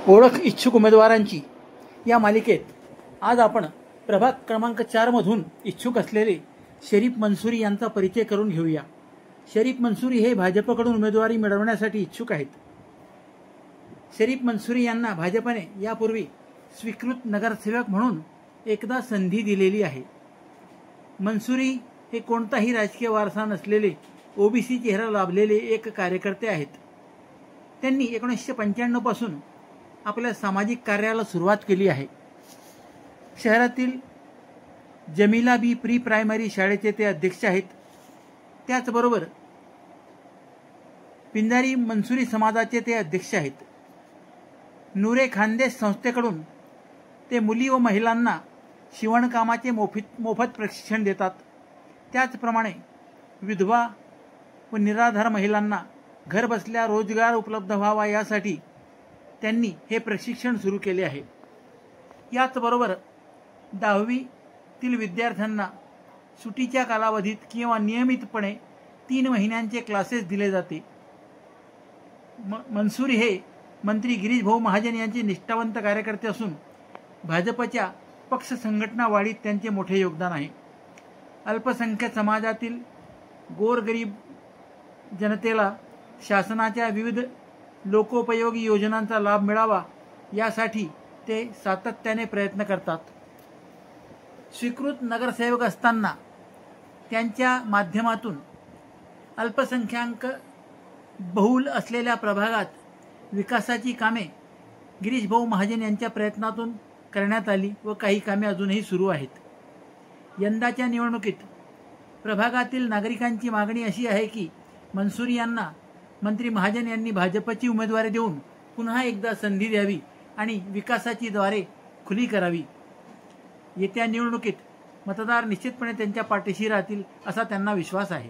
ओळख इच्छुक उमेदवारांची या मालिकेत आज आपण प्रभाग क्रमांक 4 मधून इच्छुक असलेले शरीफ मंसूरी यांचा परिचय करून घेऊया। शरीफ मंसूरी हे भाजपकडून उमेदवारी मिळवण्यासाठी इच्छुक आहेत। शरीफ मंसूरी यांना भाजपने यापूर्वी स्वीकृत नगरसेवक म्हणून एकदा संधी दिलेली आहे। मंसूरी हे कोणताही राजकीय वारसा नसलेले ओबीसी चेहरा लाभलेले एक कार्यकर्ते आहेत। त्यांनी 1995 पासून आपल्या सामाजिक कार्याला सुरुवात केली आहे। शहरातील जमीला बी प्री प्रायमरी शाळेचे ते अध्यक्ष आहेत। त्याचबरोबर पिंजारी मंसूरी समाजाचे ते अध्यक्ष आहेत। नूरे खानदेश संस्थेकडून ते मुली व महिलांना शिवणकामाचे मोफत प्रशिक्षण देतात। त्याचप्रमाणे विधवा व निराधार महिलांना घर बसल्या रोजगार उपलब्ध व्हावा यासाठी त्यांनी हे प्रशिक्षण सुरू केले आहे। याचबरोबर 10वीतील विद्यार्थ्यांना सुटीच्या कालावधीत किंवा नियमितपणे 3 महिन्यांचे क्लासेस दिले जाते। मंसूरी हे मंत्री गिरीश भाऊ महाजन यांचे निष्ठावंत कार्यकर्ते असून भाजपच्या पक्ष संघटना वाढीत त्यांचे मोठे योगदान आहे। अल्पसंख्याक समाजातील गोरगरीब जनतेला शासनाच्या विविध लोकोपयोगी योजनांचा लाभ मिळावा यासाठी ते सातत्याने प्रयत्न करतात। स्वीकृत नगरसेवक असताना त्यांच्या माध्यमातून अल्पसंख्याक बहुल असलेल्या प्रभागात विकासाची कामे गिरीश भाऊ महाजन यांच्या प्रयत्नातून करण्यात आली व काही कामे अजूनही सुरू आहेत। यंदाच्या निवडणुकीत प्रभागातील नागरिकांची मागणी अशी आहे की मंसूरी यांना मंत्री महाजन यांनी भाजपची उमेदवारी देऊन पुन्हा एकदा संधी द्यावी आणि विकासाची द्वारे खुली करावी। येत्या निवडणुकीत मतदार निश्चितपणे त्यांच्या पाठीशी राहतील असा त्यांना विश्वास आहे।